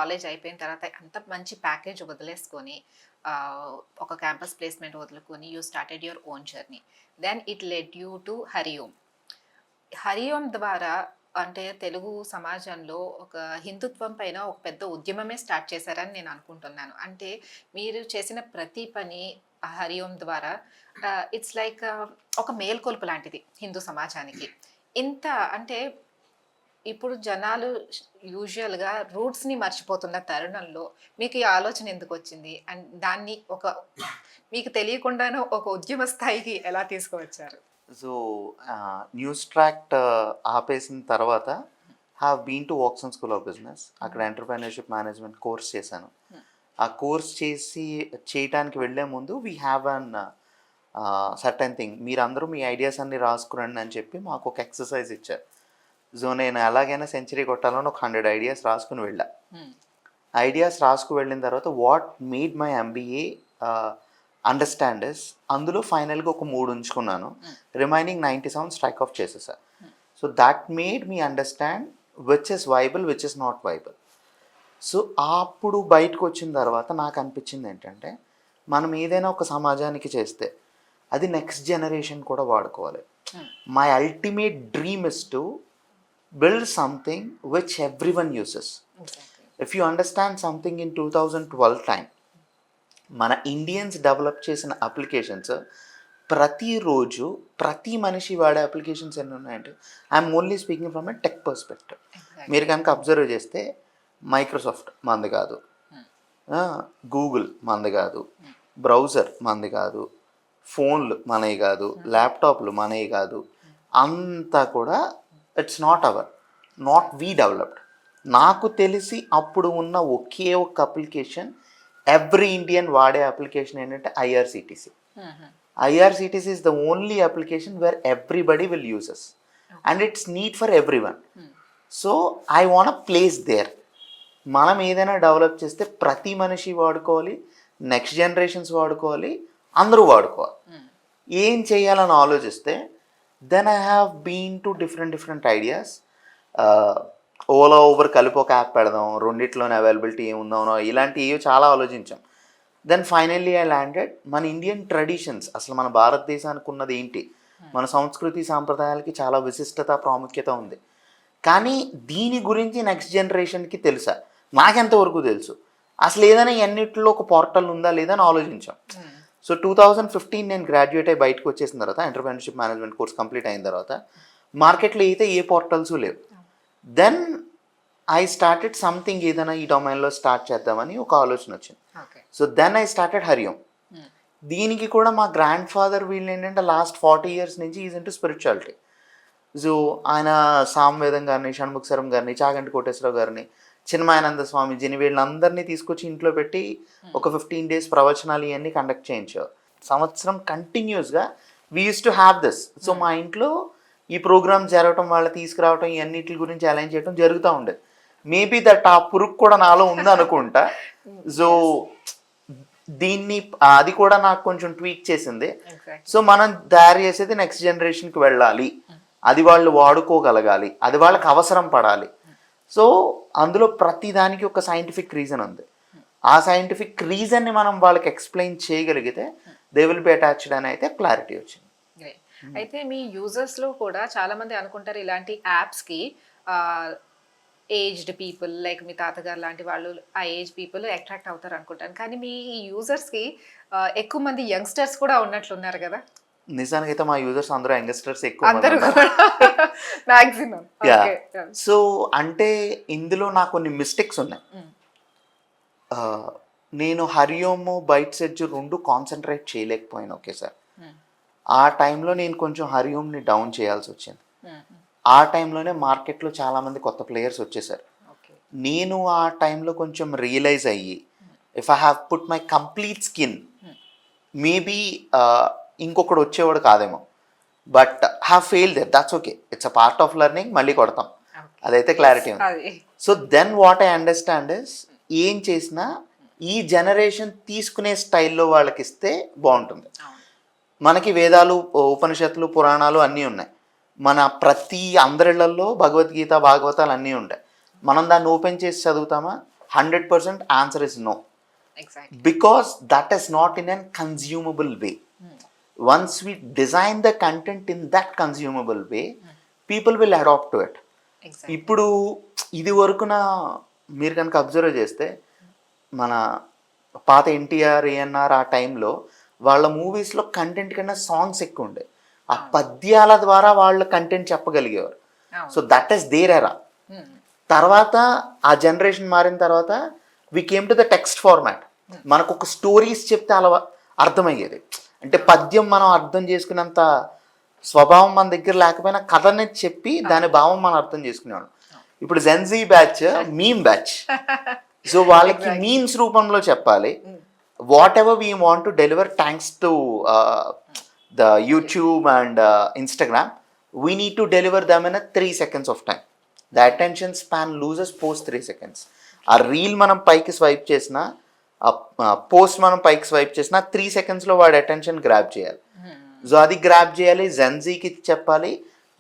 College అయిపోయిన తర్వాత అంత మంచి ప్యాకేజ్ వదిలేసుకొని ఒక క్యాంపస్ ప్లేస్మెంట్ వదులుకొని you started your own journey. Then it led you to Hariom. Hariom ద్వారా అంటే తెలుగు సమాజంలో ఒక హిందుత్వం పైన ఒక పెద్ద ఉద్యమమే స్టార్ట్ చేశారని నేను అనుకుంటున్నాను. అంటే మీరు చేసిన ప్రతి పని హరిఓం ద్వారా ఇట్స్ లైక్ ఒక మేల్కొలుపు లాంటిది హిందూ సమాజానికి. ఇంత అంటే ఇప్పుడు జనాలు యూజువల్గా రూట్స్ని మర్చిపోతున్న తరుణంలో మీకు ఈ ఆలోచన ఎందుకు వచ్చింది? అండ్ దాన్ని ఒక మీకు తెలియకుండానే ఒక ఉద్యమ స్థాయికి ఎలా తీసుకువచ్చారు? సో న్యూస్ ట్రాక్ట్ ఆపేసిన తర్వాత have been to Vaxon school of business. అక్కడ ఎంటర్‌ప్రెన్యూర్‌షిప్ మేనేజ్మెంట్ కోర్స్ చేశాను. ఆ కోర్స్ చేయటానికి వెళ్ళే ముందు we have an certain thing, మీరందరూ మీ ఐడియాస్ అన్ని రాసుకురండి అని చెప్పి మాకు ఒక ఎక్సర్సైజ్ ఇచ్చారు. సో నేను ఎలాగైనా సెంచరీ కొట్టాలని ఒక 100 ఐడియాస్ రాసుకుని వెళ్ళా. ఐడియాస్ రాసుకు వెళ్ళిన తర్వాత what made my MBA understand is, అందులో ఫైనల్గా ఒక 3 ఉంచుకున్నాను, రిమైనింగ్ 97 స్ట్రైక్ ఆఫ్ చేసేసా. So that made me understand which is viable, which is not viable. సో అప్పుడు బయటకు వచ్చిన తర్వాత నాకు అనిపించింది ఏంటంటే, మనం ఏదైనా ఒక సమాజానికి చేస్తే అది నెక్స్ట్ జనరేషన్ కూడా వాడుకోవాలి. My ultimate dream is to build something which everyone uses. Exactly. If you understand something in 2012 time, మన ఇండియన్స్ డెవలప్ చేసిన అప్లికేషన్స్ ప్రతిరోజు ప్రతి మనిషి వాడే అప్లికేషన్స్ ఎన్ని ఉన్నాయంటే, I'm only speaking from a tech perspective. మీరు కనుక అబ్జర్వ్ చేస్తే మైక్రోసాఫ్ట్ మంది కాదు, గూగుల్ మంది కాదు, బ్రౌజర్ మంది కాదు, ఫోన్లు మనవి కాదు, ల్యాప్టాప్లు మనవి కాదు, అంతా కూడా ఇట్స్ నాట్ వీ డెవలప్డ్. నాకు తెలిసి అప్పుడు ఉన్న ఒకే ఒక అప్లికేషన్, ఎవ్రీ ఇండియన్ వాడే అప్లికేషన్ ఏంటంటే IRCTC. IRCTC is the only application where everybody will uses and it's need for everyone. So I want place there. మనం ఏదైనా డెవలప్ చేస్తే ప్రతి మనిషి వాడుకోవాలి, నెక్స్ట్ జనరేషన్స్ వాడుకోవాలి, అందరూ వాడుకోవాలి. ఏం చేయాలని ఆలోచిస్తే then I have been to different ideas. Ola Uber కలిపి ఒక యాప్ పెడదాం, రెండిట్లోనే అవైలబిలిటీ ఏముందామనో ఇలాంటివి చాలా ఆలోచించాం. దెన్ ఫైనల్లీ ఐ ల్యాండెడ్ మన ఇండియన్ ట్రెడిషన్స్, అసలు మన భారతదేశానికి ఉన్నది ఏంటి, మన సంస్కృతి సాంప్రదాయాలకి చాలా విశిష్టత ప్రాముఖ్యత ఉంది. కానీ దీని గురించి నెక్స్ట్ జనరేషన్కి తెలుసా, నాకెంతవరకు తెలుసు, అసలు ఏదైనా ఎన్నిట్లో ఒక పోర్టల్ ఉందా లేదా అని ఆలోచించాం. సో 2015 నేను గ్రాడ్యుయేట్ అయ్యి బయటకు వచ్చేసిన తర్వాత, ఎంటర్‌ప్రెన్యూర్‌షిప్ మేనేజ్మెంట్ కోర్స్ కంప్లీట్ అయిన తర్వాత మార్కెట్లో అయితే ఏ పోర్టల్స్ లేవు. దెన్ ఐ స్టార్టెడ్ సంథింగ్, ఏదైనా ఈ డొమైన్లో స్టార్ట్ చేద్దామని ఒక ఆలోచన వచ్చింది. So then I started Hariom. దీనికి కూడా మా గ్రాండ్ ఫాదర్ వీళ్ళు ఏంటంటే లాస్ట్ 40 years నుంచి ఈజ్ ఇంటూ స్పిరిచువాలిటీ. సో ఆయన సామవేదం గారిని, షణ్ముఖసరం గారిని, చాగంటి కోటేశ్వరరావు గారిని, చిన్మయానంద స్వామిజీని వీళ్ళందరినీ తీసుకొచ్చి ఇంట్లో పెట్టి ఒక 15 days ప్రవచనాలు ఇవన్నీ కండక్ట్ చేయించారు. సంవత్సరం కంటిన్యూస్గా we use to have this. So మా ఇంట్లో ఈ ప్రోగ్రామ్ జరగటం, వాళ్ళు తీసుకురావటం, ఇవన్నిటి గురించి అలైన్ చేయడం జరుగుతూ ఉండేది. మేబీ దట్ ఆ పురుగు కూడా నాలో ఉందనుకుంటా. సో దీన్ని అది కూడా నాకు కొంచెం ట్వీక్ చేసింది. సో మనం తయారు చేసేది నెక్స్ట్ జనరేషన్కి వెళ్ళాలి, అది వాళ్ళు వాడుకోగలగాలి, అది వాళ్ళకి అవసరం పడాలి. సో అందులో ప్రతిదానికి ఒక సైంటిఫిక్ రీజన్ ఉంది. ఆ సైంటిఫిక్ రీజన్ని మనం వాళ్ళకి ఎక్స్ప్లెయిన్ చేయగలిగితే దే విల్ బి అటాచ్డ్ అని అయితే క్లారిటీ వచ్చింది. అయితే మీ యూజర్స్లో కూడా చాలామంది అనుకుంటారు ఇలాంటి యాప్స్కి ఏజ్డ్ పీపుల్ లైక్ మీ తాతగారు లాంటి వాళ్ళు, ఆ ఏజ్ పీపుల్ అట్రాక్ట్ అవుతారు అనుకుంటాను. కానీ మీ యూజర్స్కి ఎక్కువ మంది యంగ్స్టర్స్ కూడా ఉన్నట్లున్నారు కదా? నిజానికైతే మా యూజర్స్ అందరూ యంగ్స్టర్స్ ఎక్కువ. సో అంటే ఇందులో నాకు కొన్ని మిస్టేక్స్ ఉన్నాయి. నేను హరిఓము, బైట్స్ ఎడ్జ్ 2 కాన్సన్ట్రేట్ చేయలేకపోయాను ఒకేసారి. ఆ టైంలో నేను కొంచెం హరిఓంని డౌన్ చేయాల్సి వచ్చింది. ఆ టైంలోనే మార్కెట్లో చాలామంది కొత్త ప్లేయర్స్ వచ్చేసారు. నేను ఆ టైంలో కొంచెం రియలైజ్ అయ్యి, if I have put my complete skin, maybe ఇంకొకడు వచ్చేవాడు కాదేమో, but have fail that, that's okay, it's a part of learning, మళ్ళీ కొడతాం, అదైతే క్లారిటీ ఉంది. So then what I understand is, ఏం చేసినా ఈ జనరేషన్ తీసుకునే స్టైల్లో వాళ్ళకి ఇస్తే బాగుంటుంది. మనకి వేదాలు, ఉపనిషత్తులు, పురాణాలు అన్నీ ఉన్నాయి. మన ప్రతి అందరిళ్లలో భగవద్గీత, భాగవతాలు అన్నీ ఉంటాయి. మనం దాన్ని ఓపెన్ చేసి చదువుతామా? 100% answer is no. Exactly. Because that is not in a consumable way. Once we design the content in that consumable way, people will adopt to it. Exactly. ఇప్పుడు ఇది వరకున మీరు కనుక అబ్జర్వ్ చేస్తే మన పాత ఎన్టీఆర్ ఏఎన్ఆర్ ఆ టైంలో వాళ్ళ మూవీస్లో కంటెంట్ కన్నా సాంగ్స్ ఎక్కువ ఉండే. ఆ పద్యాల ద్వారా వాళ్ళ కంటెంట్ చెప్పగలిగేవారు. So that is their era. తర్వాత ఆ జనరేషన్ మారిన తర్వాత we came to the text format. మనకు ఒక స్టోరీస్ చెప్తే అలా అర్థమయ్యేది. అంటే పద్యం మనం అర్థం చేసుకున్నంత స్వభావం మన దగ్గర లేకపోయినా కథని చెప్పి దాని భావం మనం అర్థం చేసుకునేవాళ్ళం. ఇప్పుడు Gen Z batch meme batch. So వాళ్ళకి మీమ్స్ రూపంలో చెప్పాలి. What ever we want to deliver thanks to the YouTube and Instagram, we need to deliver them in 3 seconds of time. The attention span loses post 3 seconds. ఆ reel మనం పైకి swipe చేసినా, post మనం పైకి swipe చేసినా 3 secondsలో వాడి attention grab చేయాలి. So అది గ్రాప్ చేయాలి, జెన్జీకి చెప్పాలి.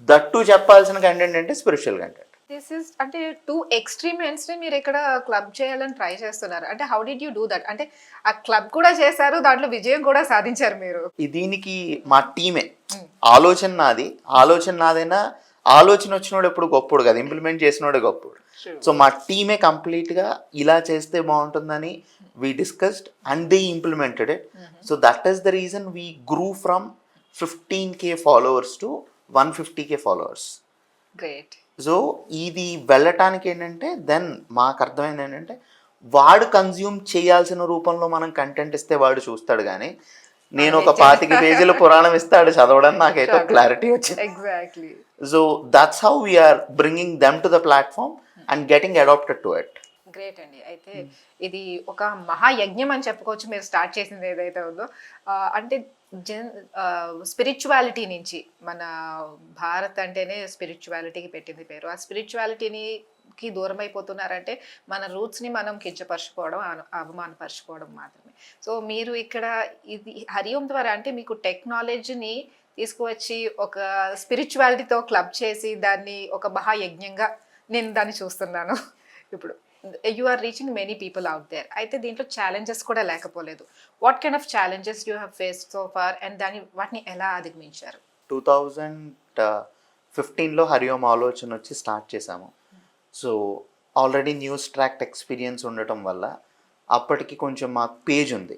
దట్టు చెప్పాల్సిన కంటెంట్ అంటే స్పిరిచువల్ కంటెంట్. దిస్ ఇస్ అంటే 2 ఎక్స్ట్రీమ్ ఎండ్స్ ని మీరు ఇక్కడ క్లబ్ చేయాలని ట్రై చేస్తున్నారు. అంటే how did you do that? అంటే ఆ క్లబ్ కూడా చేశారు, దాంట్లో విజయం కూడా సాధించారు మీరు. దీనికి మా టీమే ఆలోచన నాది. ఆలోచన నాదైనా ఆలోచన వచ్చినోడు ఎప్పుడు గొప్పడు కదా, ఇంప్లిమెంట్ చేసినోడే గొప్పడు. సో మా టీమే కంప్లీట్గా ఇలా చేస్తే బాగుంటుందని we discussed and they implemented it. So that is the reason we grew from 15K followers to 150K followers. Great. So ఇది వెళ్ళటానికి ఏంటంటే దెన్ మాకు అర్థమైంది ఏంటంటే వాడు కన్జ్యూమ్ చేయాల్సిన రూపంలో మనం కంటెంట్ ఇస్తే వాడు చూస్తాడు. కానీ నేను ఒక 25 పేజీల పురాణం ఇస్తాడు చదవడం నాకైతే క్లారిటీ వచ్చింది. Exactly. So that's how we are bringing them to the platform and getting adapted to it. Great అండి. అయితే ఇది ఒక మహాయజ్ఞం అని చెప్పుకోవచ్చు మీరు స్టార్ట్ చేసింది ఏదైతే ఉందో. అంటే స్పిరిచువాలిటీ నుంచి, మన భారత్ అంటేనే స్పిరిచువాలిటీకి పెట్టింది పేరు. ఆ స్పిరిచువాలిటీకి దూరం అయిపోతున్నారంటే మన రూట్స్ని మనం కించపరచుకోవడం, అవమానపరచుకోవడం మాత్రమే. సో మీరు ఇక్కడ ఇది హరిఓం ద్వారా అంటే మీకు టెక్నాలజీని తీసుకువచ్చి ఒక స్పిరిచువాలిటీతో క్లబ్ చేసి దాన్ని ఒక మహాయజ్ఞంగా నేను దాన్ని చూస్తున్నాను. ఇప్పుడు you are reaching many people out there. అయితే దీంట్లో ఛాలెంజెస్ కూడా లేకపోలేదు. What kind of challenges you have faced so far and వాటిని ఎలా అధిగమించారు? 2015లో హరిఓం ఆలోచన వచ్చి స్టార్ట్ చేశాము. So already news tract experience ఉండటం వల్ల అప్పటికి కొంచెం మాకు పేజ్ ఉంది.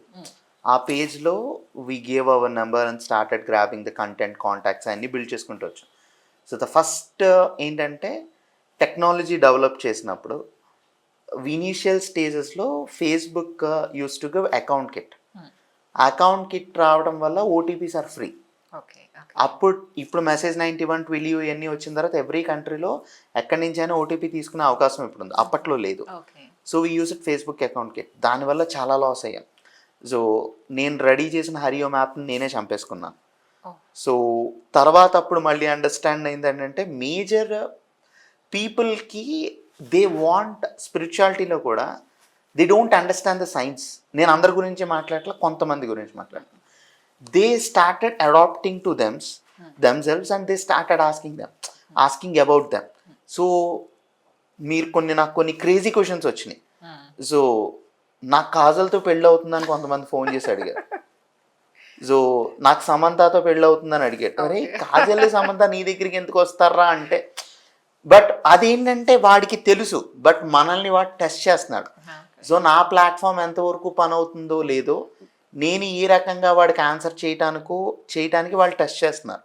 ఆ పేజ్లో we gave our number and started grabbing the content, contacts అన్నీ బిల్డ్ చేసుకుంటూ వచ్చాం. సో ద ఫస్ట్ ఏంటంటే టెక్నాలజీ డెవలప్ చేసినప్పుడు ఇనీషియల్ స్టేజెస్లో Facebook use to give account kit. Account kit రావడం వల్ల ఓటీపీస్ ఆర్ ఫ్రీ. ఇప్పుడు మెసేజ్ 91 ట్విలియో ఇవన్నీ వచ్చిన తర్వాత ఎవ్రీ కంట్రీలో ఎక్కడి నుంచైనా ఓటీపీ తీసుకునే అవకాశం ఇప్పుడు ఉంది, అప్పట్లో లేదు. So we use it Facebook account kit. దానివల్ల చాలా లాస్ అయ్యాం. సో నేను రెడీ చేసిన హరిఓం యాప్ని నేనే చంపేసుకున్నాను. సో తర్వాత అప్పుడు మళ్ళీ అండర్స్టాండ్ అయింది ఏంటంటే మేజర్ పీపుల్కి దే వాంట్ స్పిరిచువాలిటీలో కూడా they don't understand the science. నేను అందరి గురించి మాట్లాడట్లా, కొంతమంది గురించి మాట్లాడతాను. They started adapting to themselves and they started asking about them. So మీరు నాకు కొన్ని క్రేజీ క్వశ్చన్స్ వచ్చినాయి. సో నాకు కాజల్తో పెళ్ళి అవుతుందని కొంతమంది ఫోన్ చేసి అడిగారు. సో నాకు సమంతతో పెళ్ళి అవుతుందని అడిగారు. అరే కాజల్ సమంత నీ దగ్గరికి ఎందుకు వస్తారా అంటే, బట్ అదేంటంటే వాడికి తెలుసు, బట్ మనల్ని వాడు టెస్ట్ చేస్తున్నాడు. సో నా ప్లాట్ఫామ్ ఎంతవరకు పని అవుతుందో లేదో, నేను ఈ రకంగా వాడికి ఆన్సర్ చేయటానికి వాళ్ళు టెస్ట్ చేస్తున్నారు.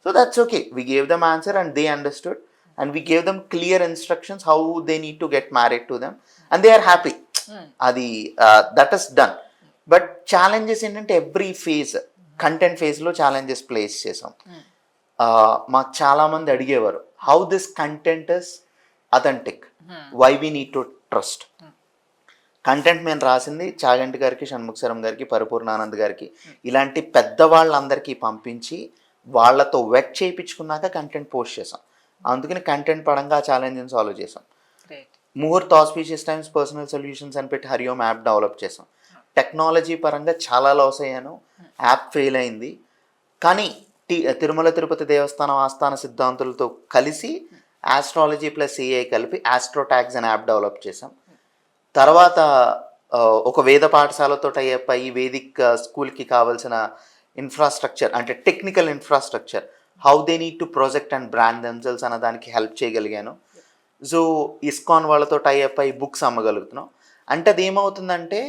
So that's okay. We gave them answer and they understood and we gave them clear instructions how they need to get married to them and they are happy. అది that is done. But challenges ఏంటంటే every phase, content ఫేజ్లో challenges place చేసాం. మాకు చాలామంది అడిగేవారు how this content is authentic, why we need to trust. Content మేము రాసింది చాగంటి గారికి, షణ్ముఖసరం గారికి, పరిపూర్ణానంద్ గారికి, ఇలాంటి పెద్దవాళ్ళందరికీ పంపించి వాళ్ళతో వెట్ చేయించుకున్నాక కంటెంట్ పోస్ట్ చేసాం. అందుకని కంటెంట్ పరంగా ఛాలెంజ్ని సాల్వ్ చేసాం. Muhurat auspicious times personal solutions అని పెట్టి హరిఓం యాప్ డెవలప్ చేసాం. టెక్నాలజీ పరంగా చాలా లాస్ అయ్యాను, యాప్ ఫెయిల్ అయింది. కానీ తిరుమల తిరుపతి దేవస్థానం ఆస్థాన సిద్ధాంతులతో కలిసి ఆస్ట్రాలజీ ప్లస్ ఏఐ కలిపి ఆస్ట్రోటాగ్స్ అనే యాప్ డెవలప్ చేసాం. తర్వాత ఒక వేద పాఠశాలతో టైఅప్ అయ్యి వేదిక్ స్కూల్కి కావాల్సిన ఇన్ఫ్రాస్ట్రక్చర్ అంటే technical infrastructure how they need to project and brand themselves అన్న దానికి హెల్ప్ చేయగలిగాను. సో ఇస్కాన్ వాళ్ళతో టైఅప్ అయ్యి బుక్స్ అమ్మగలుగుతున్నాం. అంటే అది ఏమవుతుందంటే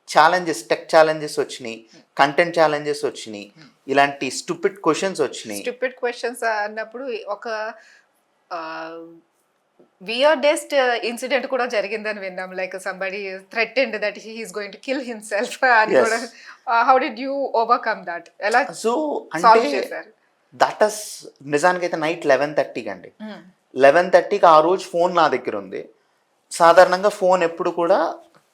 ఛాలెంజెస్, టెక్ ఛాలెంజెస్ వచ్చినాయి, కంటెంట్ ఛాలెంజెస్ వచ్చినాయి, ఇలాంటి స్టూపిడ్ క్వశ్చన్స్ వచ్చినాయి. స్టూపిడ్ క్వశ్చన్స్ అన్నప్పుడు ఒక వియర్డెస్ట్ ఇన్సిడెంట్ కూడా జరిగిందని విన్నాం. Like somebody threatened that he is going to kill himself అని Yes. కూడా. How did you overcome that? ఎలా సో సాల్వ్ అంటే చేశారు? దట్ ఇస్ నిజానికైతే నైట్ 11:30కి అండి. 11:30కి ఆ రోజు ఫోన్ నా దగ్గర ఉంది. సాధారణంగా ఫోన్ ఎప్పుడు కూడా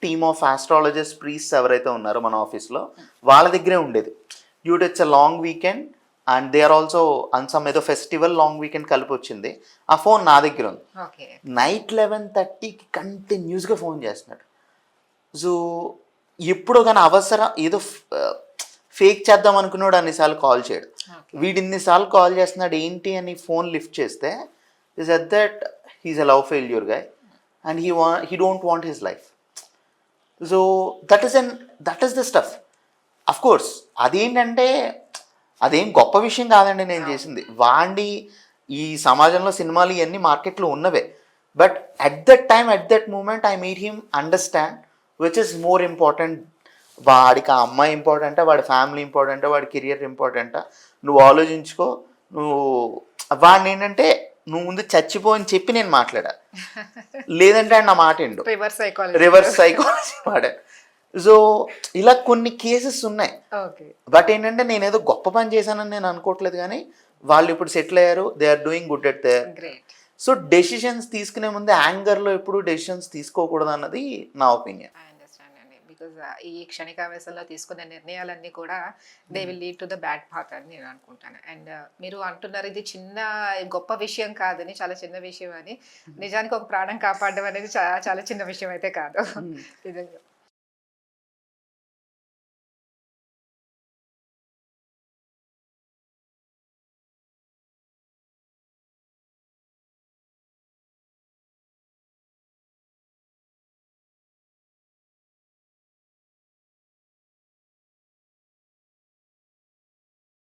టీమ్ ఆఫ్ ఆస్ట్రాలజిస్ట్ ప్రీస్ట్ ఎవరైతే ఉన్నారో మన ఆఫీస్లో వాళ్ళ దగ్గరే ఉండేది. Due to it's a long weekend and they are also on some ఏదో ఫెస్టివల్ లాంగ్ వీకెండ్ కలిపి వచ్చింది. ఆ ఫోన్ నా దగ్గర ఉంది. ఓకే. నైట్ 11:30కి కంటిన్యూస్గా ఫోన్ చేస్తున్నాడు. సో ఎప్పుడో కానీ అవసరం ఏదో ఫేక్ చేద్దాం అనుకున్నాడు అన్నిసార్లు కాల్ చేయడు. వీడు ఇన్నిసార్లు కాల్ చేస్తున్నాడు ఏంటి అని ఫోన్ లిఫ్ట్ చేస్తే is at that he's a love failure guy and he don't want his life. So that is the stuff. Of course అదేంటంటే అదేం గొప్ప విషయం కాదండి నేను చేసింది. వాడి ఈ సమాజంలో సినిమాలు ఇవన్నీ మార్కెట్లో ఉన్నవే. But at that time at that moment I made him understand which is more important. వాడికి ఆ అమ్మాయి ఇంపార్టెంటా, వాడి ఫ్యామిలీ ఇంపార్టెంటా, వాడి కెరియర్ ఇంపార్టెంటా, నువ్వు ఆలోచించుకో. నువ్వు వాడిని ఏంటంటే నువ్వు ముందు చచ్చిపో అని చెప్పి నేను మాట్లాడా, లేదంటే ఆయన నా మాట ఏంటో రివర్స్ సైకాలజీ వాడా. సో ఇలా కొన్ని కేసెస్ ఉన్నాయి. ఓకే. బట్ ఏంటంటే నేను ఏదో గొప్ప పని చేశానని నేను అనుకోవట్లేదు, కానీ వాళ్ళు ఇప్పుడు సెటిల్ అయ్యారు, they are doing good at there. Great. So decisions తీసుకునే ముందు యాంగర్లో ఎప్పుడు డెసిషన్స్ తీసుకోకూడదు అన్నది నా ఒపీనియన్. ఐ అండర్స్టాండ్ అండి. బికాజ్ ఈ క్షణికావేశంలో తీసుకునే నిర్ణయాలన్నీ కూడా they will lead to the bad path అని నేను అనుకుంటాను. అండ్ మీరు అంటున్నారు ఇది చిన్న గొప్ప విషయం కాదని, చాలా చిన్న విషయం అని. నిజానికి ఒక ప్రాణం కాపాడడం అనేది చాలా చిన్న విషయం అయితే కాదు. నిజంగా